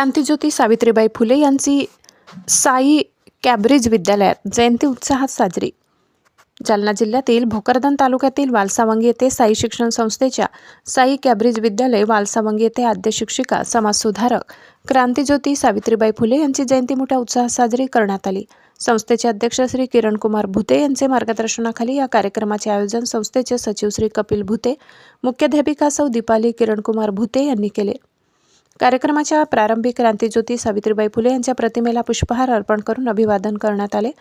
क्रांतिज्योती सावित्रीबाई फुले यांची साई कॅब्रिज विद्यालयात जयंती उत्साहात साजरी। जालना जिल्ह्यातील भोकरदन तालुक्यातील वालसावंगी येथे साई शिक्षण संस्थेच्या साई कॅब्रिज विद्यालय वालसावंगी येथे आद्य शिक्षिका समाजसुधारक क्रांतिज्योती सावित्रीबाई फुले यांची जयंती मोठ्या उत्साहात साजरी करण्यात आली। संस्थेचे अध्यक्ष श्री किरणकुमार भुते यांचे मार्गदर्शनाखाली या कार्यक्रमाचे आयोजन संस्थेचे सचिव श्री कपिल भुते, मुख्याध्यापिका सौ दीपाली किरणकुमार भुते यांनी केले। कार्यक्रमाच्या प्रारंभी क्रांतिज्योती सावित्रीबाई फुले यांच्या प्रतिमेला पुष्पहार अर्पण करून अभिवादन करण्यात आले।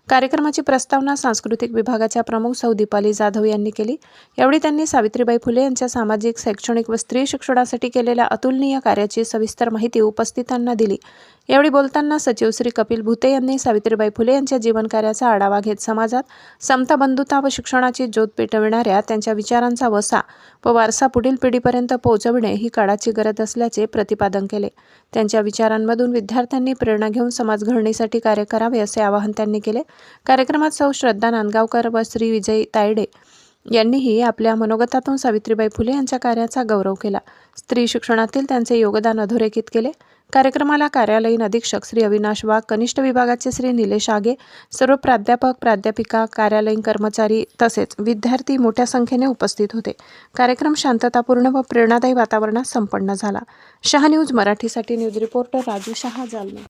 कार्यक्रमाची प्रस्तावना सांस्कृतिक विभागाच्या प्रमुख सौ दीपाली जाधव यांनी केली। यावेळी त्यांनी सावित्रीबाई फुले यांच्या सामाजिक, शैक्षणिक व स्त्री शिक्षणासाठी केलेल्या अतुलनीय कार्याची सविस्तर माहिती उपस्थितांना दिली। यावेळी बोलताना सचिव श्री कपिल भुते यांनी सावित्रीबाई फुले यांच्या जीवनकार्याचा आढावा घेत समाजात समता, बंधुता व शिक्षणाची ज्योत पेटविणाऱ्या त्यांच्या विचारांचा वसा व वारसा पुढील पिढीपर्यंत पोहोचविणे ही काळाची गरज असल्याचे प्रतिपादन केले। त्यांच्या विचारांमधून विद्यार्थ्यांनी प्रेरणा घेऊन समाज घडणीसाठी कार्य करावे असे आवाहन त्यांनी केले। कार्यक्रमात सौ श्रद्धा नांदगावकर व श्री विजय तायडे यांनीही आपल्या मनोगतातून सावित्रीबाई फुले यांच्या कार्याचा गौरव केला। स्त्री शिक्षणातील त्यांचे योगदान अधोरेखित केले। कार्यक्रमाला कार्यालयीन अधीक्षक श्री अविनाश वाघ, कनिष्ठ विभागाचे श्री निलेश आगे, सर्व प्राध्यापक, प्राध्यापिका, कार्यालयीन कर्मचारी तसेच विद्यार्थी मोठ्या संख्येने उपस्थित होते। कार्यक्रम शांततापूर्ण व प्रेरणादायी वातावरणात संपन्न झाला। शहा न्यूज मराठीसाठी न्यूज रिपोर्टर राजू शहा, जालना।